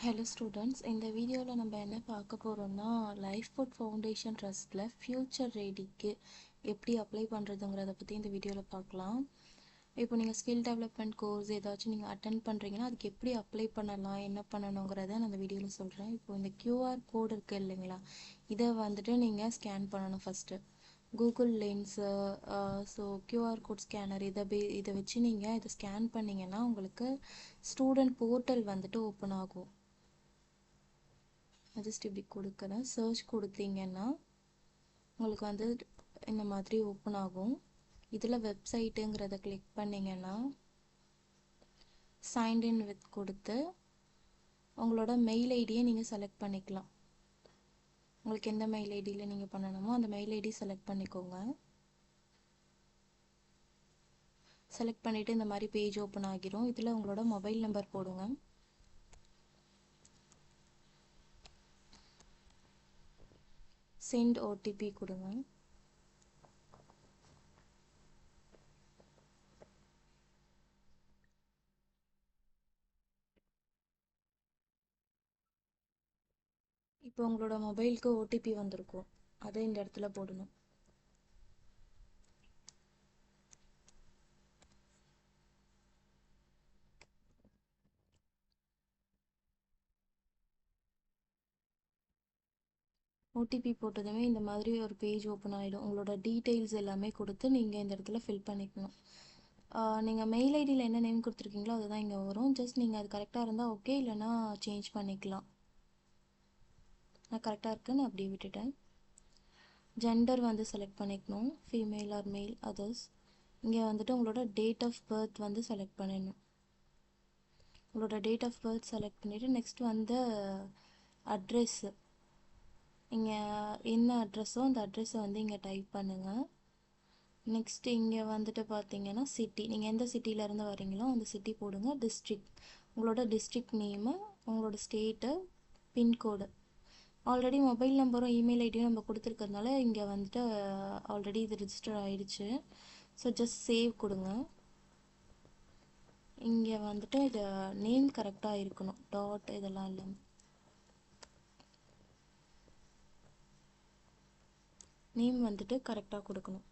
Hello students, இந்த வீடியோவில் நம்ம என்ன பார்க்க போகிறோம்னா லைஃப் ஃபுட் ஃபவுண்டேஷன் ட்ரஸ்ட்டில் ஃப்யூச்சர் ரெடிக்கு எப்படி அப்ளை பண்ணுறதுங்கிறத பற்றி இந்த வீடியோவில் பார்க்கலாம். இப்போ நீங்கள் ஸ்கில் டெவலப்மெண்ட் கோர்ஸ் ஏதாச்சும் நீங்கள் அட்டென்ட் பண்ணுறீங்கன்னா அதுக்கு எப்படி அப்ளை பண்ணலாம், என்ன பண்ணணுங்கிறத நான் இந்த வீடியோவில் சொல்கிறேன். இப்போ இந்த QR கோடு இருக்குது இல்லைங்களா, இதை வந்துட்டு நீங்கள் ஸ்கேன் பண்ணணும் first. Google lens so QR code scanner இதை வச்சு நீங்கள் இதை ஸ்கேன் பண்ணிங்கன்னா உங்களுக்கு ஸ்டூடெண்ட் போர்ட்டல் வந்துட்டு ஓப்பன் ஆகும். ஜஸ்ட் இப்படி கொடுக்குறேன், சர்ச் கொடுத்தீங்கன்னா உங்களுக்கு வந்து இந்த மாதிரி ஓப்பன் ஆகும். இதில் வெப்சைட்டுங்கிறத கிளிக் பண்ணிங்கன்னா சைன்இன் வித் கொடுத்து உங்களோட மெயில் ஐடியை நீங்கள் செலக்ட் பண்ணிக்கலாம். உங்களுக்கு எந்த மெயில் ஐடியில் நீங்கள் பண்ணணுமோ அந்த மெயில் ஐடி செலக்ட் பண்ணிக்கோங்க. செலக்ட் பண்ணிவிட்டு இந்த மாதிரி பேஜ் ஓப்பன் ஆகிரும். இதில் உங்களோட மொபைல் நம்பர் போடுங்க. சென்ட் ஓடிபி கொடுங்க. இப்போ உங்களோட மொபைலுக்கு ஓடிபி வந்திருக்கும், அதை இந்த இடத்துல போடணும். ஓடிபி போட்டதுமே இந்த மாதிரி ஒரு பேஜ் ஓப்பன் ஆகிடும். உங்களோட டீட்டெயில்ஸ் எல்லாமே கொடுத்து நீங்கள் இந்த இடத்துல ஃபில் பண்ணிக்கணும். நீங்கள் மெயில் ஐடியில் என்ன நேம் கொடுத்துருக்கீங்களோ அதுதான் இங்கே வரும். ஜஸ்ட் நீங்கள் அது கரெக்டாக இருந்தால் ஓகே, இல்லைனா சேஞ்ச் பண்ணிக்கலாம். நான் கரெக்டாக இருக்குன்னு அப்படியே விட்டுட்டேன். ஜெண்டர் வந்து செலக்ட் பண்ணிக்கணும், ஃபீமேல் ஆர் மேல் அதர்ஸ். இங்கே வந்துட்டு உங்களோட டேட் ஆஃப் பர்த் வந்து செலக்ட் பண்ணிடணும். உங்களோட டேட் ஆஃப் பர்த் செலக்ட் பண்ணிவிட்டு நெக்ஸ்ட் வந்து அட்ரெஸ்ஸு, இங்கே என்ன அட்ரெஸ்ஸோ அந்த அட்ரெஸ்ஸை வந்து இங்கே டைப் பண்ணுங்கள். நெக்ஸ்ட் இங்கே வந்துட்டு பார்த்தீங்கன்னா சிட்டி, நீங்கள் எந்த சிட்டியிலேருந்து வரீங்களோ அந்த சிட்டி போடுங்க. டிஸ்ட்ரிக்ட், உங்களோட டிஸ்ட்ரிக்ட் நேமு, உங்களோட ஸ்டேட்டு, பின்கோடு. ஆல்ரெடி மொபைல் நம்பரும் இமெயில் ஐடியும் நம்ம கொடுத்துருக்கறதுனால இங்கே வந்துட்டு ஆல்ரெடி இது ரிஜிஸ்டர் ஆகிடுச்சு. ஸோ ஜஸ்ட் சேவ் கொடுங்க. இங்கே வந்துட்டு இது நேம் கரெக்டாக இருக்கணும், டாட் இதெல்லாம் இல்லாமல். நேம் வந்துட்டு கரெக்டாக கொடுக்கணும்.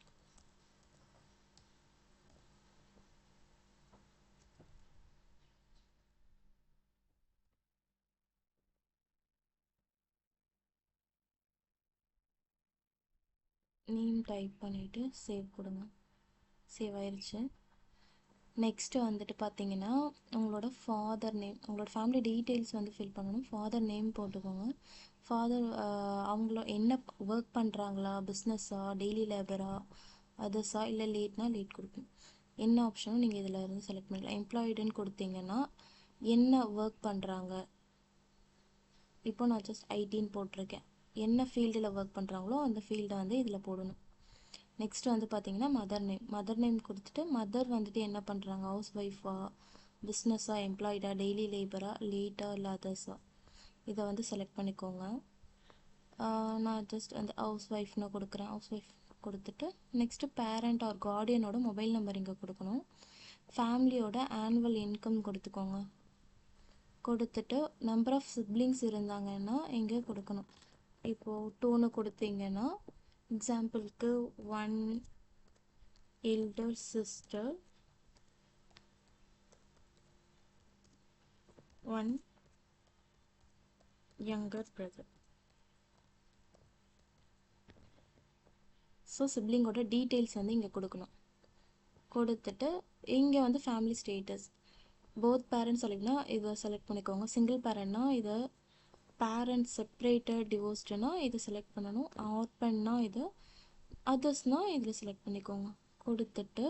நேம் டைப் பண்ணிவிட்டு சேவ் கொடுங்க. சேவ் ஆயிடுச்சு. நெக்ஸ்ட்டு வந்துட்டு பார்த்தீங்கன்னா உங்களோட ஃபாதர் நேம், உங்களோட ஃபேமிலி டீட்டெயில்ஸ் வந்து ஃபில் பண்ணணும். ஃபாதர் நேம் போட்டுக்கோங்க. ஃபாதர் அவங்கள என்ன ஒர்க் பண்ணுறாங்களா, பிஸ்னஸா, டெய்லி லேபரா, அதர்ஸா, இல்லை லேட்னா லேட் கொடுக்கும். என்ன ஆப்ஷனும் நீங்கள் இதில் இருந்து செலக்ட் பண்ணிக்கலாம். எம்ப்ளாய்டுன்னு கொடுத்தீங்கன்னா என்ன ஒர்க் பண்ணுறாங்க. இப்போ நான் ஜஸ்ட் ஐடின்னு போட்டிருக்கேன். என்ன ஃபீல்டில் ஒர்க் பண்ணுறாங்களோ அந்த ஃபீல்டை வந்து இதில் போடணும். நெக்ஸ்ட் வந்து பார்த்தீங்கன்னா மதர் நேம் கொடுத்துட்டு மதர் வந்துட்டு என்ன பண்ணுறாங்க, ஹவுஸ் ஒய்ஃபா, பிஸ்னஸா, எம்ப்ளாய்டா, டெய்லி லேபரா, லேட்டா, இல்லை அதர்ஸா, இதை வந்து செலக்ட் பண்ணிக்கோங்க. நான் ஜஸ்ட் அந்த ஹவுஸ் ஒய்ஃப்னு கொடுக்குறேன். ஹவுஸ் ஒய்ஃப் கொடுத்துட்டு நெக்ஸ்ட்டு பேரண்ட் ஆர் கார்டியனோட மொபைல் நம்பர் இங்கே கொடுக்கணும். ஃபேமிலியோட ஆனுவல் இன்கம் கொடுத்துக்கோங்க. கொடுத்துட்டு நம்பர் ஆஃப் சிப்ளிங்ஸ் இருந்தாங்கன்னா இங்கே கொடுக்கணும். இப்போது 2ன்னு கொடுத்தீங்கன்னா எக்ஸாம்பிளுக்கு 1 elder sister, 1 younger brother. So சிப்ளிங்கோட டீட்டெயில்ஸ் வந்து இங்கே கொடுக்கணும். கொடுத்துட்டு இங்கே வந்து ஃபேமிலி ஸ்டேட்டஸ், போத் பேரண்ட்ஸ் சொல்லிங்கன்னா இதை செலக்ட் பண்ணிக்கோங்க. சிங்கிள் பேரண்ட்னா இதை, பேரண்ட்ஸ் செப்பரேட்டட் டிவோர்ஸ்டுனா இதை செலக்ட் பண்ணணும். ஆர்பன்னா இது, அதர்ஸ்னால் இதில் செலக்ட் பண்ணிக்கோங்க. கொடுத்துட்டு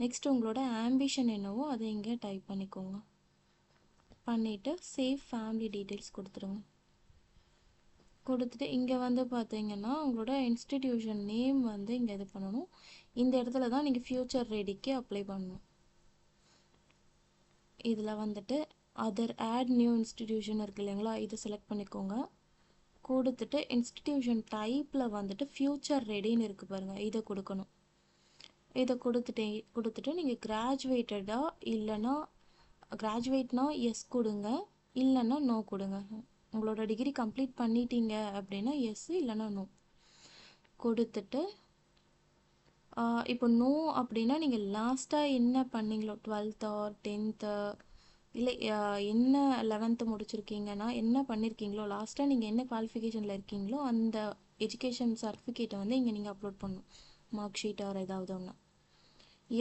நெக்ஸ்ட் உங்களோட ஆம்பிஷன் என்னவோ அதை இங்கே டைப் பண்ணிக்கோங்க. பண்ணிவிட்டு சேவ் ஃபேமிலி டீட்டெயில்ஸ் கொடுத்துருங்க. கொடுத்துட்டு இங்கே வந்து பார்த்தீங்கன்னா உங்களோட இன்ஸ்டிடியூஷன் நேம் வந்து இங்கே இது பண்ணணும். இந்த இடத்துல தான் நீங்கள் ஃப்யூச்சர் ரெடிக்கு அப்ளை பண்ணணும். இதில் வந்துட்டு அதர் ஆட் நியூ இன்ஸ்டிடியூஷன் இருக்குது இல்லைங்களா, இதை செலக்ட் பண்ணிக்கோங்க. கொடுத்துட்டு இன்ஸ்டிடியூஷன் டைப்பில் வந்துட்டு ஃப்யூச்சர் ரெடின்னு இருக்குது பாருங்கள், இதை கொடுக்கணும். இதை கொடுத்துட்டு நீங்கள் கிராஜுவேட்டடா இல்லைன்னா கிராஜுவேட்னா எஸ் கொடுங்க, இல்லைன்னா நோ கொடுங்க. உங்களோட டிகிரி கம்ப்ளீட் பண்ணிட்டீங்க அப்படின்னா எஸ், இல்லைன்னா நோ கொடுத்துட்டு இப்போ நோ அப்படின்னா நீங்கள் லாஸ்ட்டாக என்ன பண்ணீங்களோ 12th or 10th இல்லை என்ன 11th முடிச்சிருக்கீங்கன்னா என்ன பண்ணியிருக்கீங்களோ லாஸ்ட்டாக நீங்கள் என்ன குவாலிஃபிகேஷனில் இருக்கீங்களோ அந்த எஜுகேஷன் சர்டிஃபிகேட்டை வந்து இங்கே நீங்கள் அப்லோட் பண்ணணும். மார்க் ஷீட் ஆர் ஏதாவது ஒன்று.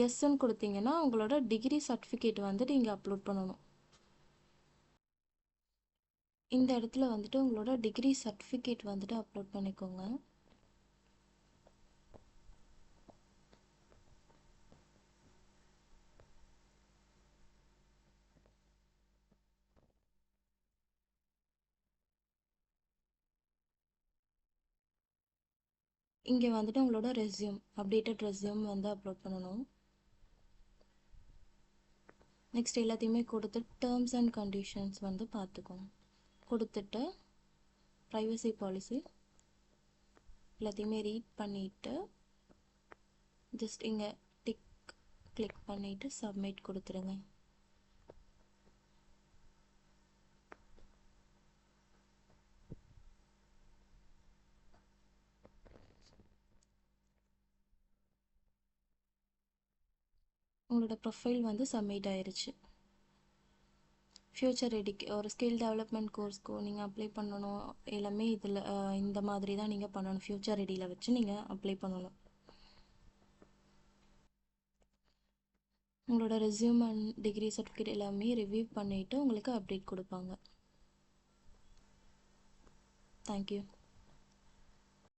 எஸ்ன்னு கொடுத்தீங்கன்னா உங்களோட டிகிரி சர்டிஃபிகேட் வந்துட்டு இங்கே அப்லோட் பண்ணணும். இந்த இடத்துல வந்துட்டு உங்களோட டிகிரி சர்டிஃபிகேட் வந்துட்டு அப்லோட் பண்ணிக்கோங்க. இங்கே வந்துட்டு உங்களோட ரெஸ்யூம், அப்டேட்டட் ரெஸ்யூம் வந்து அப்லோட் பண்ணணும். நெக்ஸ்ட் எல்லாத்தையுமே கொடுத்து டேர்ம்ஸ் அண்ட் கண்டிஷன்ஸ் வந்து பார்த்துக்கோங்க. கொடுத்துட்டு ப்ரைவசி பாலிசி எல்லாத்தையுமே ரீட் பண்ணிவிட்டு ஜஸ்ட் இங்கே டிக் கிளிக் பண்ணிவிட்டு சப்மிட் கொடுத்துருங்க. உங்களோட ப்ரொஃபைல் வந்து சப்மிட் ஆயிருச்சு. ஃப்யூச்சர் ரெடிக்கு ஒரு ஸ்கில் டெவலப்மெண்ட் கோர்ஸ்க்கோ நீங்கள் அப்ளை பண்ணணும். எல்லாமே இதில் இந்த மாதிரி தான் நீங்கள் பண்ணணும். ஃப்யூச்சர் ரெடியில் வச்சு நீங்கள் அப்ளை பண்ணணும். உங்களோட ரெஸ்யூம் அண்ட் டிகிரி சர்டிஃபிகேட் எல்லாமே ரிவ்யூ பண்ணிவிட்டு உங்களுக்கு அப்டேட் கொடுப்பாங்க. தேங்க்யூ.